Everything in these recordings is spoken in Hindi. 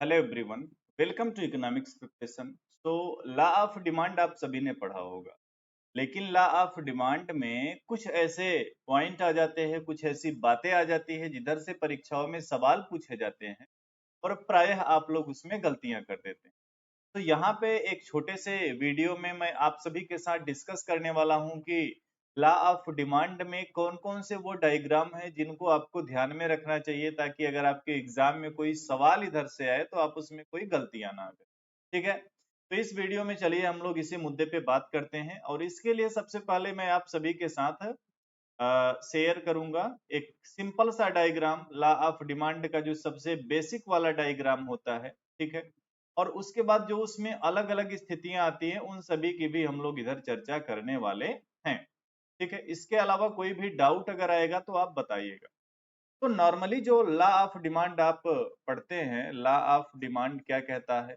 Hello everyone, welcome to economics preparation. तो लॉ ऑफ डिमांड आप सभी ने पढ़ा होगा, लेकिन लॉ ऑफ डिमांड में कुछ ऐसे पॉइंट आ जाते हैं, कुछ ऐसी बातें आ जाती है जिधर से परीक्षाओं में सवाल पूछे जाते हैं और प्रायः आप लोग उसमें गलतियां कर देते हैं। तो यहाँ पे एक छोटे से वीडियो में मैं आप सभी के साथ डिस्कस करने वाला हूँ कि लॉ ऑफ डिमांड में कौन-कौन से वो डायग्राम हैं जिनको आपको ध्यान में रखना चाहिए, ताकि अगर आपके एग्जाम में कोई सवाल इधर से आए तो आप उसमें कोई गलतियां ना करें। ठीक है, तो इस वीडियो में चलिए हम लोग इसी मुद्दे पे बात करते हैं, और इसके लिए सबसे पहले मैं आप सभी के साथ शेयर करूंगा एक सिंपल सा डायग्राम, लॉ ऑफ डिमांड का जो सबसे बेसिक वाला डायग्राम होता है। ठीक है, और उसके बाद जो उसमें अलग अलग स्थितियां आती हैं उन सभी की भी हम लोग इधर चर्चा करने वाले हैं। ठीक है, इसके अलावा कोई भी डाउट अगर आएगा तो आप बताइएगा। तो नॉर्मली जो लॉ ऑफ डिमांड आप पढ़ते हैं, लॉ ऑफ डिमांड क्या कहता है?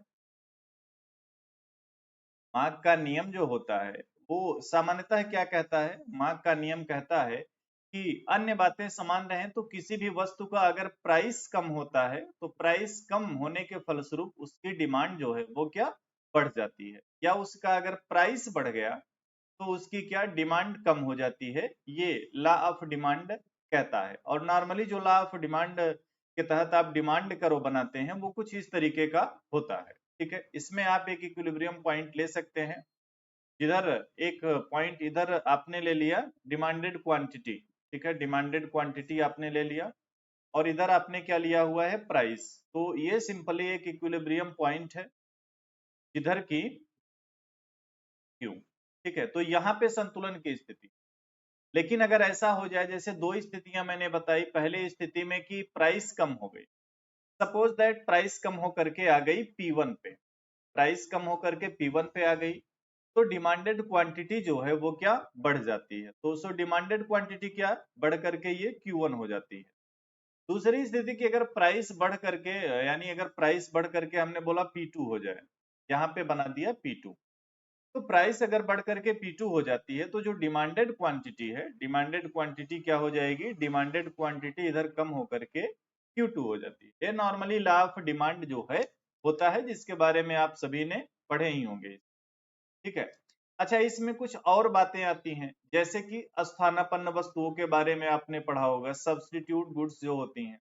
मार्क का नियम जो होता है वो सामान्यतः क्या कहता है? मार्क का नियम कहता है कि अन्य बातें समान रहें तो किसी भी वस्तु का अगर प्राइस कम होता है तो प्राइस कम होने के फलस्वरूप उसकी डिमांड जो है वो क्या बढ़ जाती है, या उसका अगर प्राइस बढ़ गया तो उसकी क्या डिमांड कम हो जाती है। ये लॉ ऑफ डिमांड कहता है। और नॉर्मली जो लॉ ऑफ डिमांड के तहत आप डिमांड करो बनाते हैं वो कुछ इस तरीके का होता है। ठीक है, इसमें आप एक इक्विलिब्रियम पॉइंट ले सकते हैं, इधर एक पॉइंट इधर आपने ले लिया डिमांडेड क्वांटिटी। ठीक है, डिमांडेड क्वांटिटी आपने ले लिया, और इधर आपने क्या लिया हुआ है? प्राइस। तो ये सिंपली एक इक्विलिब्रियम पॉइंट है इधर की क्यू। ठीक है, तो यहाँ पे संतुलन की स्थिति। लेकिन अगर ऐसा हो जाए, जैसे दो स्थितियां मैंने बताई, पहले स्थिति में कि प्राइस कम हो गई, सपोज दैट प्राइस कम होकर के आ गई P1 पे, प्राइस कम होकर के P1 पे आ गई, तो डिमांडेड क्वांटिटी जो है वो क्या बढ़ जाती है। तो सो डिमांडेड क्वांटिटी क्या बढ़ करके ये Q1 हो जाती है। दूसरी स्थिति की अगर प्राइस बढ़ करके, यानी अगर प्राइस बढ़ करके हमने बोला P2 हो जाए, यहाँ पे बना दिया P2, तो प्राइस अगर बढ़ करके P2 हो जाती है तो जो डिमांडेड क्वांटिटी है, डिमांडेड क्वांटिटी क्या हो जाएगी? डिमांडेड क्वांटिटी इधर कम होकर के Q2 हो जाती है। ये नॉर्मली लॉ ऑफ डिमांड जो है होता है, जिसके बारे में आप सभी ने पढ़े ही होंगे। ठीक है, अच्छा, इसमें कुछ और बातें आती हैं, जैसे कि स्थानापन्न वस्तुओं के बारे में आपने पढ़ा होगा, सब्स्टिट्यूट गुड्स जो होती हैं।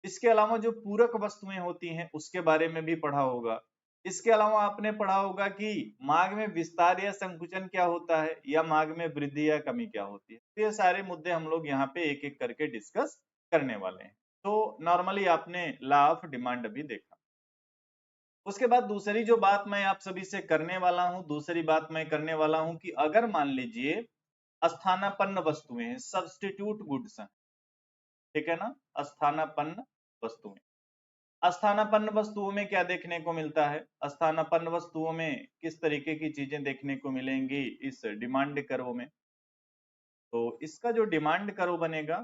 इसके अलावा जो पूरक वस्तुएं होती हैं उसके बारे में भी पढ़ा होगा। इसके अलावा आपने पढ़ा होगा कि मांग में विस्तार या संकुचन क्या होता है, या मांग में वृद्धि या कमी क्या होती है। तो ये सारे मुद्दे हम लोग यहाँ पे एक एक करके डिस्कस करने वाले हैं। तो नॉर्मली आपने लॉ ऑफ डिमांड भी देखा। उसके बाद दूसरी जो बात मैं आप सभी से करने वाला हूं, दूसरी बात मैं करने वाला हूं कि अगर मान लीजिए स्थानापन्न वस्तुएं हैं, सब्स्टिट्यूट गुड्स हैं, ठीक है ना, स्थानापन्न वस्तुएं। स्थानापन्न वस्तुओं में क्या देखने को मिलता है? स्थानापन्न वस्तुओं में किस तरीके की चीजें देखने को मिलेंगी इस डिमांड कर्व में? तो इसका जो डिमांड कर्व बनेगा,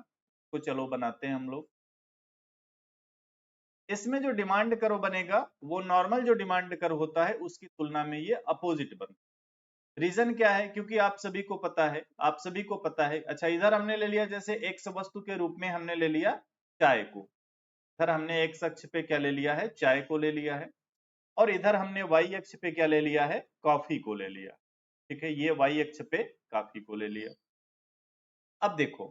तो चलो बनाते हैं हम लोग। इसमें जो डिमांड कर्व बनेगा वो नॉर्मल जो डिमांड कर्व होता है उसकी तुलना में ये अपोजिट बनता है। रीजन क्या है? क्योंकि आप सभी को पता है, आप सभी को पता है। अच्छा, इधर हमने ले लिया, जैसे एक्स वस्तु के रूप में हमने ले लिया चाय को। इधर हमने एक्स अक्ष पे क्या ले लिया है? चाय को ले लिया है। और इधर हमने वाई अक्ष पे क्या ले लिया है? कॉफी को ले लिया। ठीक है, ये वाई अक्ष पे कॉफी को ले लिया। अब देखो,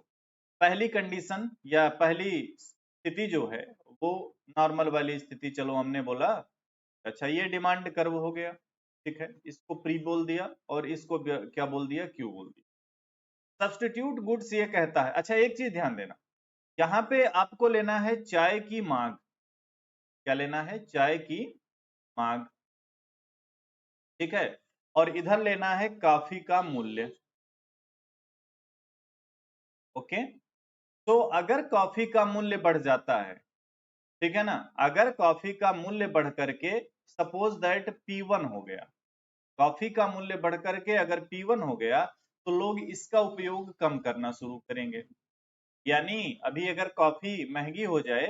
पहली कंडीशन या पहली स्थिति जो है वो नॉर्मल वाली स्थिति, चलो हमने बोला। अच्छा, ये डिमांड कर्व हो गया। ठीक है, इसको प्री बोल दिया और इसको क्या बोल दिया? क्यू बोल दिया। सब्स्टिट्यूट गुड्स ये कहता है, अच्छा एक चीज ध्यान देना, यहाँ पे आपको लेना है चाय की मांग। क्या लेना है? चाय की मांग। ठीक है, और इधर लेना है कॉफी का मूल्य। ओके, तो अगर कॉफी का मूल्य बढ़ जाता है, ठीक है ना, अगर कॉफी का मूल्य बढ़ करके सपोज दैट P1 हो गया, कॉफी का मूल्य बढ़ करके अगर P1 हो गया तो लोग इसका उपयोग कम करना शुरू करेंगे। यानी अभी अगर कॉफी महंगी हो जाए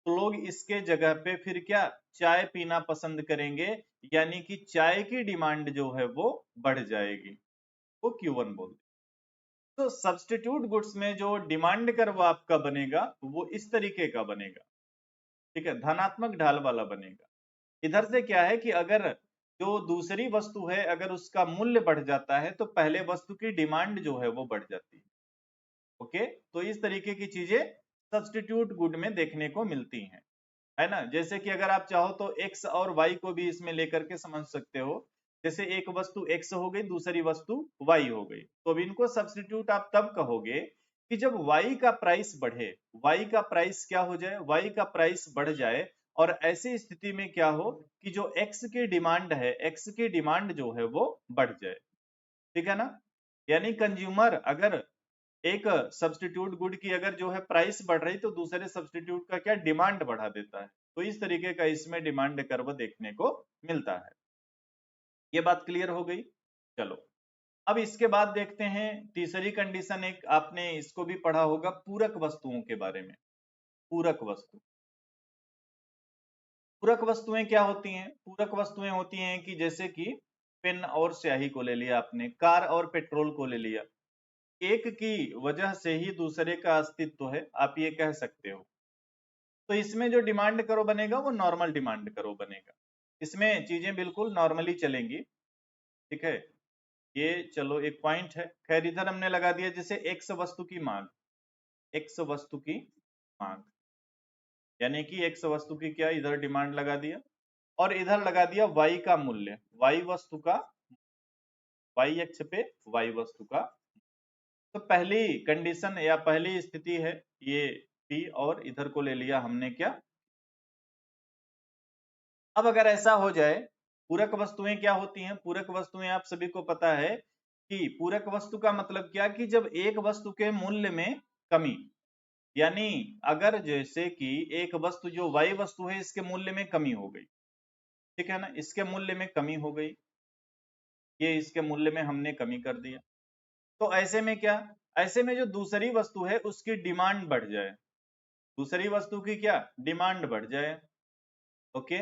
तो लोग इसके जगह पे फिर क्या चाय पीना पसंद करेंगे, यानी कि चाय की डिमांड जो है वो बढ़ जाएगी, वो Q1 बोल। तो सब्स्टिट्यूट गुड्स में जो डिमांड कर्व आपका बनेगा वो इस तरीके का बनेगा। ठीक है, धनात्मक ढाल वाला बनेगा। इधर से क्या है कि अगर जो दूसरी वस्तु है अगर उसका मूल्य बढ़ जाता है तो पहले वस्तु की डिमांड जो है वो बढ़ जाती है। ओके, तो इस तरीके की चीजें सब्स्टिट्यूट गुड में देखने को मिलती हैं, है ना। जैसे कि अगर आप चाहो तो x और y को भी इसमें लेकर के समझ सकते हो। जैसे एक वस्तु x हो गई, दूसरी वस्तु y हो गई, तो अब इनको सब्स्टिट्यूट आप तब कहोगे कि जब y का प्राइस बढ़े, y का प्राइस क्या हो जाए, y का प्राइस बढ़ जाए, और ऐसी स्थिति में क्या हो कि जो x की डिमांड है, x की डिमांड जो है वो बढ़ जाए, ठीक है ना। यानी कंज्यूमर अगर एक सब्स्टिट्यूट गुड की अगर जो है प्राइस बढ़ रही तो दूसरे सब्स्टिट्यूट का क्या डिमांड बढ़ा देता है। तो इस तरीके का इसमें डिमांड कर्व देखने को मिलता है। ये बात क्लियर हो गई। चलो अब इसके बाद देखते हैं तीसरी कंडीशन, एक आपने इसको भी पढ़ा होगा पूरक वस्तुओं के बारे में। पूरक वस्तु, पूरक वस्तुएं क्या होती हैं? पूरक वस्तुएं होती हैं कि जैसे कि पेन और स्याही को ले लिया आपने, कार और पेट्रोल को ले लिया, एक की वजह से ही दूसरे का अस्तित्व है, आप ये कह सकते हो। तो इसमें जो डिमांड करो बनेगा वो नॉर्मल डिमांड करो बनेगा, इसमें चीजें बिल्कुल नॉर्मली चलेंगी, ठीक है। ये चलो एक पॉइंट है। खैर इधर हमने लगा दिया जैसे एक्स वस्तु की मांग, एक्स वस्तु की मांग, यानी कि एक्स वस्तु की क्या इधर डिमांड लगा दिया, और इधर लगा दिया वाई का मूल्य, वाई वस्तु का, वाई अक्ष पे वाई वस्तु का। तो पहली कंडीशन या पहली स्थिति है ये पी, और इधर को ले लिया हमने क्या। अब अगर ऐसा हो जाए, पूरक वस्तुएं क्या होती हैं? पूरक वस्तुएं आप सभी को पता है कि पूरक वस्तु का मतलब क्या कि जब एक वस्तु के मूल्य में कमी, यानी अगर जैसे कि एक वस्तु जो वाई वस्तु है इसके मूल्य में कमी हो गई, ठीक है ना, इसके मूल्य में कमी हो गई, ये इसके मूल्य में हमने कमी कर दिया, तो ऐसे में क्या, ऐसे में जो दूसरी वस्तु है उसकी डिमांड बढ़ जाए, दूसरी वस्तु की क्या डिमांड बढ़ जाए। ओके,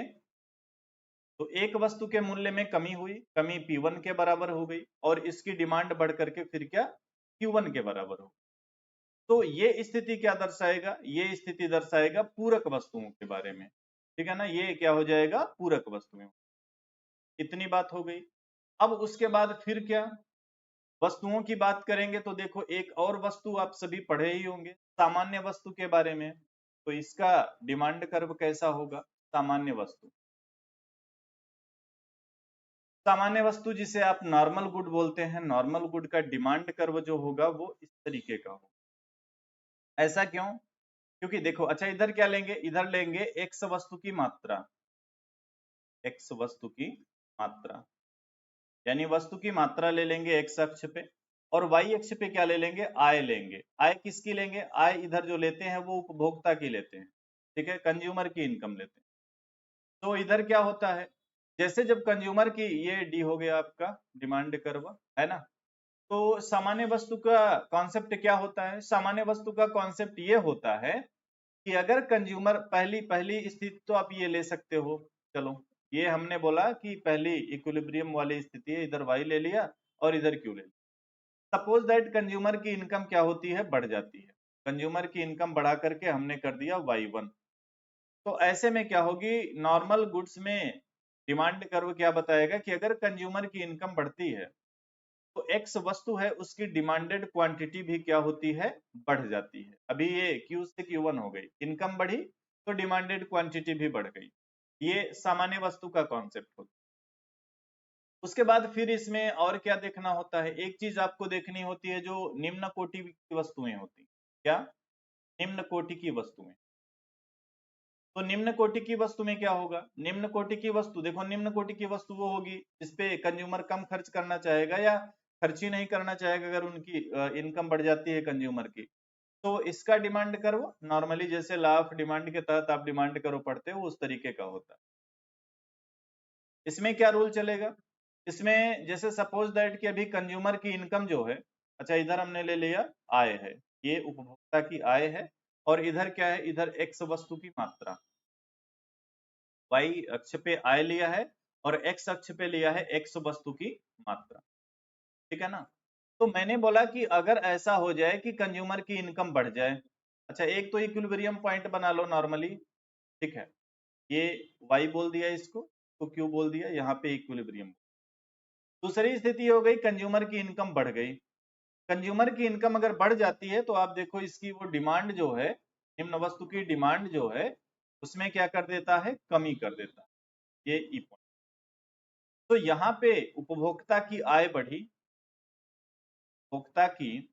तो एक वस्तु के मूल्य में कमी हुई, कमी P1 के बराबर हो गई, और इसकी डिमांड बढ़ करके फिर क्या Q1 के बराबर हो। तो ये स्थिति क्या दर्शाएगा? ये स्थिति दर्शाएगा पूरक वस्तुओं के बारे में, ठीक है ना। ये क्या हो जाएगा? पूरक वस्तुएं। इतनी बात हो गई। अब उसके बाद फिर क्या, वस्तुओं की बात करेंगे तो देखो एक और वस्तु आप सभी पढ़े ही होंगे, सामान्य वस्तु के बारे में। तो इसका डिमांड कर्व कैसा होगा? सामान्य वस्तु, सामान्य वस्तु जिसे आप नॉर्मल गुड बोलते हैं, नॉर्मल गुड का डिमांड कर्व जो होगा वो इस तरीके का होगा। ऐसा क्यों? क्योंकि देखो, अच्छा इधर क्या लेंगे, इधर लेंगे एक्स वस्तु की मात्रा, एक्स वस्तु की मात्रा, यानी वस्तु की मात्रा ले लेंगे एक्स अक्ष पे, और वाई अक्ष पे क्या ले लेंगे? आय लेंगे। आय किसकी लेंगे? आय इधर जो लेते हैं वो उपभोक्ता की लेते हैं, ठीक है, कंज्यूमर की इनकम लेते हैं। तो इधर क्या होता है, जैसे जब कंज्यूमर की, ये डी हो गया आपका डिमांड कर्व, है ना। तो सामान्य वस्तु का कॉन्सेप्ट क्या होता है? सामान्य वस्तु का कॉन्सेप्ट ये होता है कि अगर कंज्यूमर, पहली पहली स्थिति तो आप ये ले सकते हो, चलो ये हमने बोला कि पहली इक्विलिब्रियम वाली स्थिति है, इधर वाई ले लिया और इधर क्यू ले लिया। सपोज दैट कंज्यूमर की इनकम क्या होती है? बढ़ जाती है, कंज्यूमर की इनकम बढ़ा करके हमने कर दिया y1। तो ऐसे में क्या होगी, नॉर्मल गुड्स में डिमांड कर्व क्या बताएगा कि अगर कंज्यूमर की इनकम बढ़ती है तो एक्स वस्तु है उसकी डिमांडेड क्वांटिटी भी क्या होती है? बढ़ जाती है। अभी ये Q से Q1 हो गई, इनकम बढ़ी तो डिमांडेड क्वांटिटी भी बढ़ गई। ये सामान्य वस्तु का कॉन्सेप्ट होता है। उसके बाद फिर इसमें और क्या देखना होता है? एक चीज आपको देखनी होती है जो निम्न कोटि की वस्तुएं होती, क्या? निम्न कोटि की वस्तुएं। तो निम्न कोटि की वस्तु में क्या होगा? निम्न कोटि की वस्तु, देखो निम्न कोटि की वस्तु वो होगी जिसपे कंज्यूमर कम खर्च करना चाहेगा या खर्च ही नहीं करना चाहेगा अगर उनकी इनकम बढ़ जाती है कंज्यूमर की। तो इसका डिमांड कर्व नॉर्मली जैसे लॉ ऑफ डिमांड के तहत आप डिमांड कर्व पढ़ते हो उस तरीके का होता है। इसमें क्या रूल चलेगा? इसमें जैसे सपोज दैट कि अभी कंज्यूमर की इनकम जो है, अच्छा इधर हमने ले लिया आय है, ये उपभोक्ता की आय है, और इधर क्या है? इधर एक्स वस्तु की मात्रा, वाई अक्ष पे आय लिया है और एक्स अक्ष पे लिया है एक्स वस्तु की मात्रा, ठीक है ना। तो मैंने बोला कि अगर ऐसा हो जाए कि कंज्यूमर की इनकम बढ़ जाए, अच्छा एक तो इक्विलिब्रियम पॉइंट बना लो नॉर्मली, ठीक है, ये वाई बोल दिया, इसको तो क्यू बोल दिया, यहाँ पे इक्विलिब्रियम। दूसरी स्थिति हो गई कंज्यूमर की इनकम बढ़ गई। कंज्यूमर की इनकम अगर बढ़ जाती है तो आप देखो इसकी वो डिमांड जो है, निम्न वस्तु की डिमांड जो है उसमें क्या कर देता है, कमी कर देता है। ये ई पॉइंट। तो यहाँ पे उपभोक्ता की आय बढ़ी, उपभोक्ता की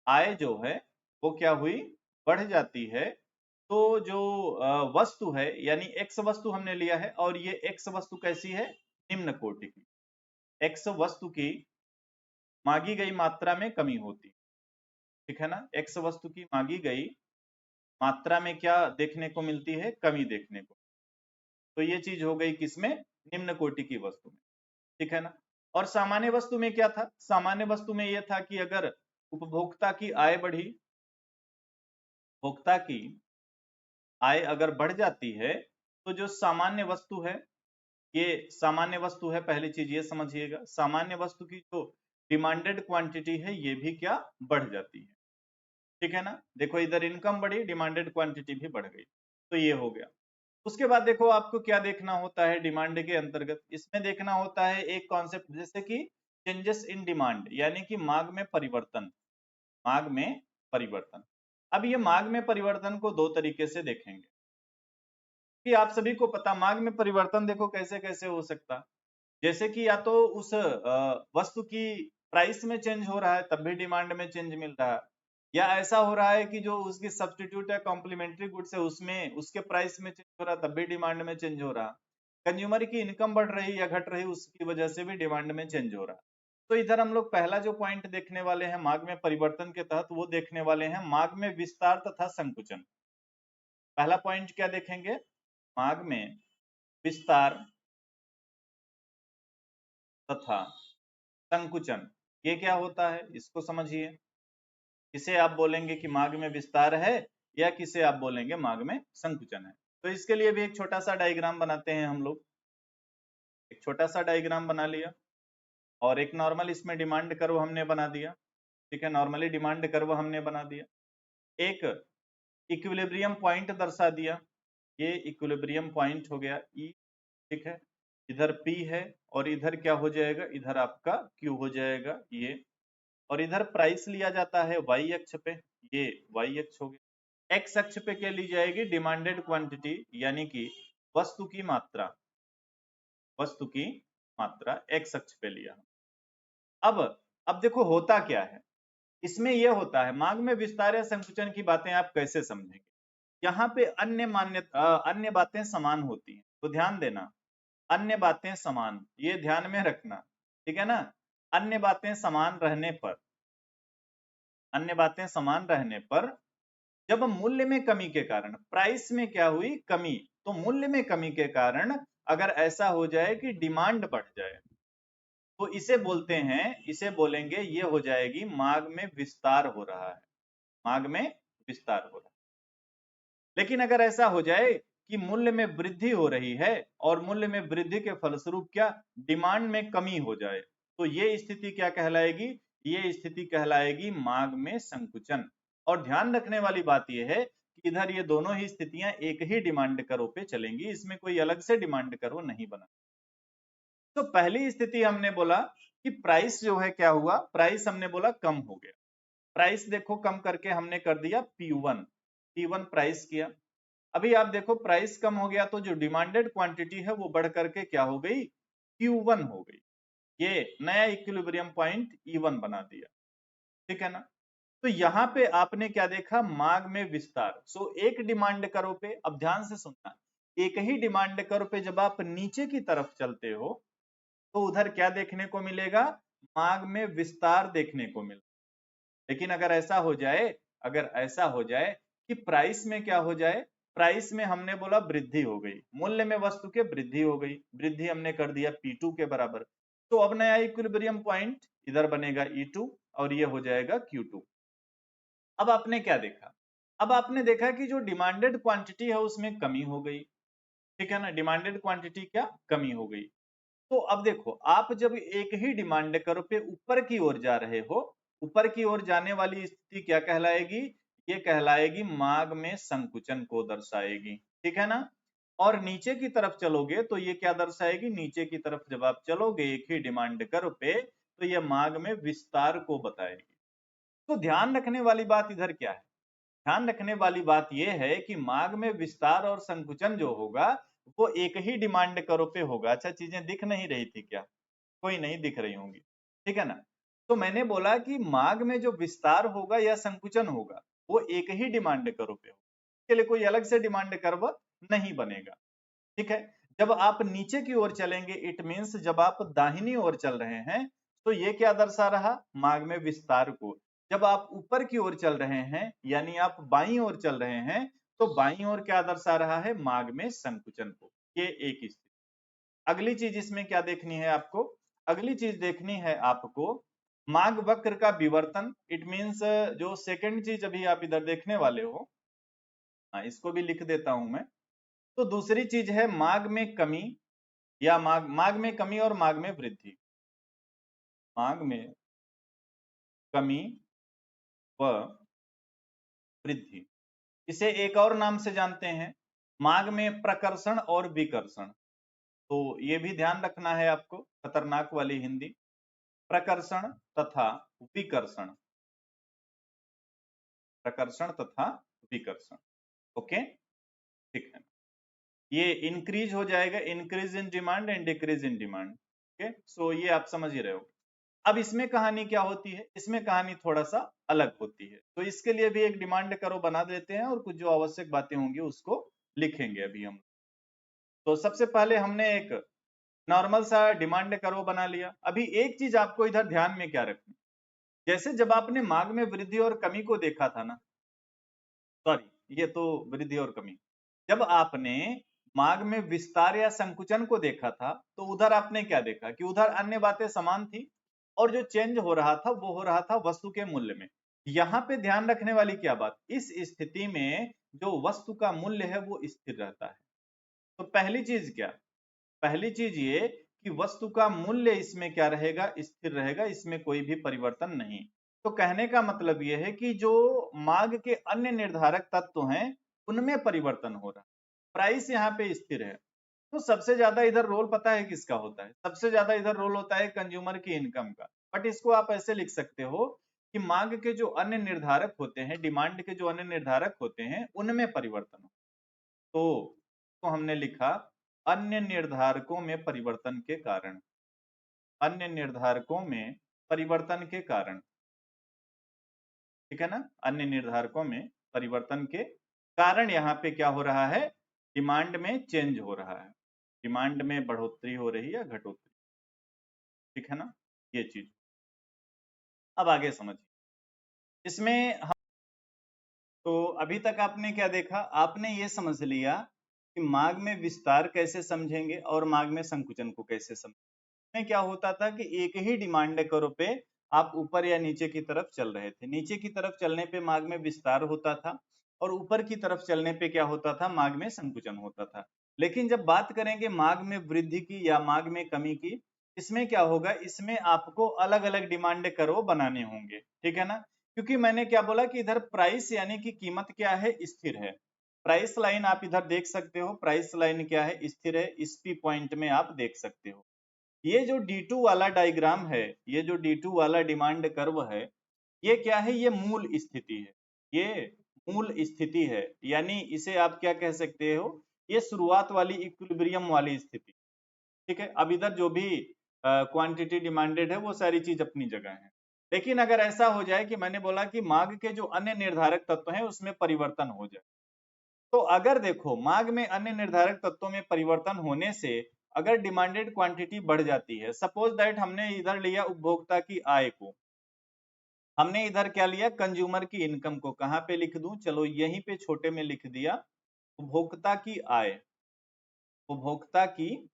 आय जो है वो क्या हुई, बढ़ जाती है। तो जो वस्तु है, यानी एक्स वस्तु हमने लिया है और ये एक्स वस्तु कैसी है, निम्न कोटि की। एक्स वस्तु की मांगी गई मात्रा में कमी होती है, ठीक है ना। एक्स वस्तु की मांगी गई मात्रा में क्या देखने को मिलती है, कमी देखने को। तो ये चीज हो गई किसमें, निम्न कोटि की वस्तु में, ठीक है ना। और सामान्य वस्तु में क्या था, सामान्य वस्तु में यह था कि अगर उपभोक्ता की आय बढ़ी, उपभोक्ता की आय अगर बढ़ जाती है तो जो सामान्य वस्तु है, ये सामान्य वस्तु है, पहली चीज ये समझिएगा, सामान्य वस्तु की जो डिमांडेड क्वांटिटी है ये भी क्या, बढ़ जाती है, ठीक है ना। देखो इधर इनकम बढ़ी, डिमांडेड क्वांटिटी भी बढ़ गई, तो ये हो गया। उसके बाद देखो आपको क्या देखना होता है डिमांड के अंतर्गत, इसमें देखना होता है एक कॉन्सेप्ट जैसे कि चेंजेस इन डिमांड, यानी कि मांग में परिवर्तन, मांग में परिवर्तन। अब ये मांग में परिवर्तन को दो तरीके से देखेंगे कि आप सभी को पता, मांग में परिवर्तन देखो कैसे कैसे हो सकता, जैसे कि या तो उस वस्तु की प्राइस में चेंज हो रहा है तब भी डिमांड में चेंज मिल रहा है, या ऐसा हो रहा है कि जो उसकी सब्स्टिट्यूट है कॉम्प्लीमेंट्री गुड्स है उसमें उसके प्राइस में चेंज हो रहा है तब भी डिमांड में चेंज हो रहा। कंज्यूमर की इनकम बढ़ रही या घट रही उसकी वजह से भी डिमांड में चेंज हो रहा। तो इधर हम लोग पहला जो पॉइंट देखने वाले हैं मांग में परिवर्तन के तहत, वो देखने वाले हैं मांग में विस्तार तथा संकुचन। पहला पॉइंट क्या देखेंगे, मांग में विस्तार तथा संकुचन। ये क्या होता है इसको समझिए, किसे आप बोलेंगे कि मांग में विस्तार है या किसे आप बोलेंगे मांग में संकुचन है। तो इसके लिए भी एक छोटा सा डायग्राम बनाते हैं हम लोग। एक छोटा सा डायग्राम बना लिया और एक नॉर्मल इसमें डिमांड कर्व हमने बना दिया, ठीक है, नॉर्मली डिमांड कर्व हमने बना दिया। एक इक्विलिब्रियम पॉइंट दर्शा दिया, ये इक्विलिब्रियम पॉइंट हो गया ई, ठीक है। इधर P है और इधर क्या हो जाएगा, इधर आपका Q हो जाएगा ये, और इधर प्राइस लिया जाता है y अक्ष पे, ये y अक्ष हो गया। x अक्ष पे क्या ली जाएगी, डिमांडेड क्वांटिटी, यानी कि वस्तु की मात्रा, वस्तु की मात्रा x अक्ष पे लिया। अब देखो होता क्या है इसमें, यह होता है मांग में विस्तार या संकुचन की बातें आप कैसे समझेंगे। यहाँ पे अन्य बातें समान होती हैं, तो ध्यान देना, अन्य बातें समान, ये ध्यान में रखना, ठीक है ना। अन्य बातें समान रहने पर, अन्य बातें समान रहने पर जब मूल्य में कमी के कारण, प्राइस में क्या हुई कमी, तो मूल्य में कमी के कारण अगर ऐसा हो जाए कि डिमांड बढ़ जाए तो इसे बोलते हैं, इसे बोलेंगे ये हो जाएगी मांग में विस्तार हो रहा है, मांग में विस्तार हो रहा है। लेकिन अगर ऐसा हो जाए कि मूल्य में वृद्धि हो रही है और मूल्य में वृद्धि के फलस्वरूप क्या डिमांड में कमी हो जाए, तो ये स्थिति क्या कहलाएगी, ये स्थिति कहलाएगी मांग में संकुचन। और ध्यान रखने वाली बात यह है कि इधर ये दोनों ही स्थितियां एक ही डिमांड कर्व पे चलेंगी, इसमें कोई अलग से डिमांड कर्व नहीं बना। तो पहली स्थिति हमने बोला कि प्राइस जो है क्या हुआ, प्राइस हमने बोला कम हो गया, प्राइस देखो कम करके हमने कर दिया P1, P1 प्राइस किया। अभी आप देखो प्राइस कम हो गया तो जो डिमांडेड क्वांटिटी है वो बढ़ करके क्या हो गई, Q1 हो गई। ये नया इक्विलिब्रियम पॉइंट E1 बना दिया, ठीक है ना। तो यहाँ पे आपने क्या देखा, मांग में विस्तार। सो एक डिमांड कर्व पे, अब ध्यान से सुनना, एक ही डिमांड कर्व पे जब आप नीचे की तरफ चलते हो तो उधर क्या देखने को मिलेगा, मांग में विस्तार देखने को मिलेगा। लेकिन अगर ऐसा हो जाए, अगर ऐसा हो जाए कि प्राइस में क्या हो जाए, प्राइस में हमने बोला वृद्धि हो गई, मूल्य में वस्तु के वृद्धि हो गई, वृद्धि हमने कर दिया P2 के बराबर, तो अब नया इक्विलिब्रियम पॉइंट इधर बनेगा E2 और ये हो जाएगा Q2। अब आपने क्या देखा, अब आपने देखा कि जो डिमांडेड क्वांटिटी है उसमें कमी हो गई, ठीक है ना, डिमांडेड क्वांटिटी क्या कमी हो गई। तो अब देखो आप जब एक ही डिमांड कर्व पे ऊपर की ओर जा रहे हो, ऊपर की ओर जाने वाली स्थिति क्या कहलाएगी, ये कहलाएगी मांग में संकुचन को दर्शाएगी, ठीक है ना। और नीचे की तरफ चलोगे तो ये क्या दर्शाएगी, नीचे की तरफ जब आप चलोगे एक ही डिमांड कर्व पे तो ये मांग में विस्तार को बताएगी। तो ध्यान रखने वाली बात इधर क्या है, ध्यान रखने वाली बात यह है कि मांग में विस्तार और संकुचन जो होगा वो एक ही डिमांड कर्व पे होगा। अच्छा, चीजें दिख नहीं रही थी क्या, कोई नहीं दिख रही होंगी, ठीक है ना। तो मैंने बोला कि मांग में जो विस्तार होगा या संकुचन होगा वो एक ही डिमांड कर्व पे होगा, इसके लिए कोई अलग से डिमांड कर्व नहीं बनेगा, ठीक है। जब आप नीचे की ओर चलेंगे इट मींस जब आप दाहिनी ओर चल रहे हैं तो ये क्या दर्शा रहा, मांग में विस्तार को। जब आप ऊपर की ओर चल रहे हैं यानी आप बाईं ओर चल रहे हैं तो बाईं ओर क्या दर्शा रहा है, मांग में संकुचन को। ये एक स्थिति। अगली चीज इसमें क्या देखनी है आपको, अगली चीज देखनी है आपको मांग वक्र का विवर्तन। इट मींस जो सेकंड चीज अभी आप इधर देखने वाले हो, इसको भी लिख देता हूं मैं। तो दूसरी चीज है मांग में कमी या मांग में कमी और मांग में वृद्धि। मांग में कमी व वृद्धि, इसे एक और नाम से जानते हैं, मांग में प्रकर्षण और विकर्षण। तो ये भी ध्यान रखना है आपको, खतरनाक वाली हिंदी, प्रकर्षण तथा विकर्षण, प्रकर्षण तथा विकर्षण। ओके, ठीक है। ये इंक्रीज हो जाएगा, increase in demand and decrease in demand. Okay, so ये आप समझ ही रहे हो। अब इसमें कहानी क्या होती है, इसमें कहानी थोड़ा सा अलग होती है, तो इसके लिए भी एक डिमांड कर्व बना देते हैं और कुछ जो आवश्यक बातें होंगी उसको लिखेंगे अभी हम। तो सबसे पहले हमने एक नॉर्मल सा डिमांड कर्व बना लिया। अभी एक चीज आपको इधर ध्यान में क्या रखनी, जैसे जब आपने मांग में वृद्धि और कमी को देखा था ना, सॉरी ये तो वृद्धि और कमी, जब आपने मांग में विस्तार या संकुचन को देखा था तो उधर आपने क्या देखा कि उधर अन्य बातें समान थी और जो चेंज हो रहा था वो हो रहा था वस्तु के मूल्य में। यहाँ पे ध्यान रखने वाली क्या बात, इस स्थिति में जो वस्तु का मूल्य है वो स्थिर रहता है। तो पहली चीज क्या, पहली चीज ये कि वस्तु का मूल्य इसमें क्या रहेगा, स्थिर रहेगा, इसमें कोई भी परिवर्तन नहीं। तो कहने का मतलब यह है कि जो मांग के अन्य निर्धारक तत्व हैं उनमें परिवर्तन हो रहा है, प्राइस यहाँ पे स्थिर है। तो सबसे ज्यादा इधर रोल पता है किसका होता है, सबसे ज्यादा इधर रोल होता है कंज्यूमर की इनकम का। बट इसको आप ऐसे लिख सकते हो कि मांग के जो अन्य निर्धारक होते हैं, डिमांड के जो अन्य निर्धारक होते हैं उनमें परिवर्तन हो। तो हमने लिखा अन्य निर्धारकों में परिवर्तन के कारण, अन्य निर्धारकों में परिवर्तन के कारण, ठीक है ना, अन्य निर्धारकों में परिवर्तन के कारण यहाँ पे क्या हो रहा है, डिमांड में चेंज हो रहा है, डिमांड में बढ़ोतरी हो रही है, घटोतरी, ठीक है ना, ये चीज। अब आगे समझिए इसमें हम, तो अभी तक आपने क्या देखा, आपने ये समझ लिया कि मांग में विस्तार कैसे समझेंगे और मांग में संकुचन को कैसे समझेंगे। में क्या होता था कि एक ही डिमांड कर्व पे आप ऊपर या नीचे की तरफ चल रहे थे, नीचे की तरफ चलने पे मांग में विस्तार होता था और ऊपर की तरफ चलने पे क्या होता था, मांग में संकुचन होता था। लेकिन जब बात करेंगे मांग में वृद्धि की या मांग में कमी की, इसमें क्या होगा, इसमें आपको अलग अलग डिमांड कर्व बनाने होंगे, ठीक है ना। क्योंकि मैंने क्या बोला कि इधर प्राइस यानी कि कीमत क्या है, स्थिर है। प्राइस लाइन आप इधर देख सकते हो, प्राइस लाइन क्या है, स्थिर है, इस पी पॉइंट में आप देख सकते हो। ये जो D2 वाला डायग्राम है, ये जो D2 वाला डिमांड कर्व है, ये क्या है, ये मूल स्थिति है, ये मूल स्थिति है, यानी इसे आप क्या कह सकते हो, ये शुरुआत वाली इक्विलिब्रियम वाली स्थिति, ठीक है। अब इधर जो भी क्वांटिटी डिमांडेड है वो सारी चीज अपनी जगह है। लेकिन अगर ऐसा हो जाए कि मैंने बोला कि मांग के जो अन्य निर्धारक तत्व हैं उसमें परिवर्तन हो जाए, तो अगर देखो मांग में अन्य निर्धारक तत्वों में परिवर्तन होने से अगर डिमांडेड क्वांटिटी बढ़ जाती है, सपोज दैट हमने इधर लिया उपभोक्ता की आय को, हमने इधर क्या लिया, कंज्यूमर की इनकम को, कहां पे लिख दूं, चलो यहीं पे छोटे में लिख दिया, उपभोक्ता की आय, उपभोक्ता की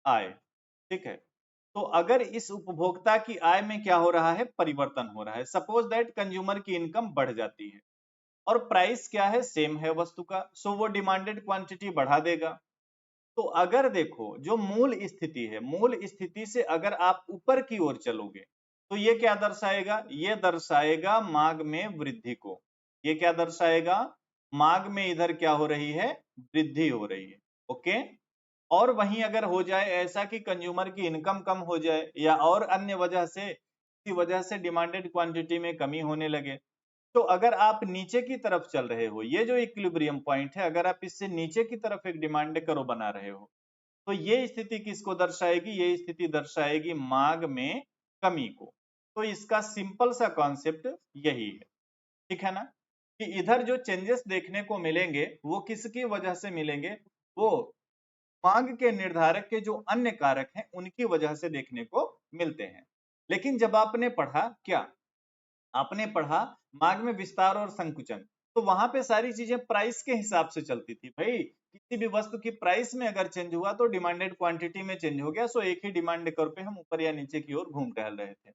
आय, ठीक है। तो अगर इस उपभोक्ता की आय में क्या हो रहा है, परिवर्तन हो रहा है, सपोज दैट कंज्यूमर की इनकम बढ़ जाती है और प्राइस क्या है, सेम है वस्तु का, सो वो डिमांडेड क्वांटिटी बढ़ा देगा। तो अगर देखो जो मूल स्थिति है, मूल स्थिति से अगर आप ऊपर की ओर चलोगे तो ये क्या दर्शाएगा, ये दर्शाएगा मांग में वृद्धि को। ये क्या दर्शाएगा, मांग में इधर क्या हो रही है, वृद्धि हो रही है। ओके। और वहीं अगर हो जाए ऐसा कि कंज्यूमर की इनकम कम हो जाए या और अन्य वजह से, किसी वजह से डिमांडेड क्वांटिटी में कमी होने लगे, तो अगर आप नीचे की तरफ चल रहे हो, ये जो इक्विलिब्रियम पॉइंट है, अगर आप इससे नीचे की तरफ एक डिमांड करो बना रहे हो, तो ये स्थिति किसको दर्शाएगी? ये स्थिति दर्शाएगी मांग में कमी को। तो इसका सिंपल सा कॉन्सेप्ट यही है, ठीक है ना? कि इधर जो चेंजेस देखने को मिलेंगे वो किसकी वजह से मिलेंगे? वो मांग के निर्धारक के जो अन्य कारक हैं उनकी वजह से देखने को मिलते हैं। लेकिन जब आपने पढ़ा क्या? आपने पढ़ा मांग में विस्तार और संकुचन, तो वहां पे सारी चीजें प्राइस के हिसाब से चलती थी भाई। किसी भी वस्तु की प्राइस में अगर चेंज हुआ तो डिमांडेड क्वांटिटी में चेंज हो गया, सो एक ही डिमांड कर्व पे हम ऊपर या नीचे की ओर घूम टहल रहे थे।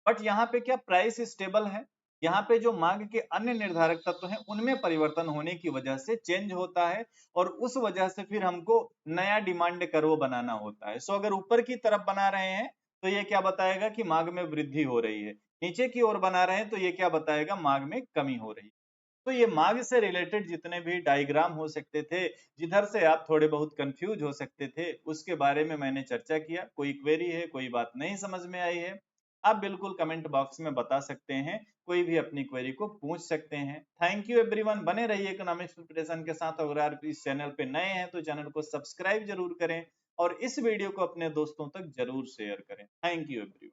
बट यहाँ पे क्या प्राइस स्टेबल है? यहाँ पे जो मांग के अन्य निर्धारक तत्व हैं उनमें परिवर्तन होने की वजह से चेंज होता है, और उस वजह से फिर हमको नया डिमांड कर्व बनाना होता है। सो अगर ऊपर की तरफ बना रहे हैं तो ये क्या बताएगा कि मांग में वृद्धि हो रही है, नीचे की ओर बना रहे हैं तो ये क्या बताएगा? मांग में कमी हो रही है। तो ये मांग से रिलेटेड जितने भी डायग्राम हो सकते थे, जिधर से आप थोड़े बहुत कंफ्यूज हो सकते थे, उसके बारे में मैंने चर्चा किया। कोई क्वेरी है, कोई बात नहीं समझ में आई है, आप बिल्कुल कमेंट बॉक्स में बता सकते हैं, कोई भी अपनी क्वेरी को पूछ सकते हैं। थैंक यू एवरीवन, बने रहिए इकोनॉमिक्स प्रिपरेशन के साथ। अगर आप इस चैनल पे नए हैं तो चैनल को सब्सक्राइब जरूर करें और इस वीडियो को अपने दोस्तों तक जरूर शेयर करें। Thank you everyone.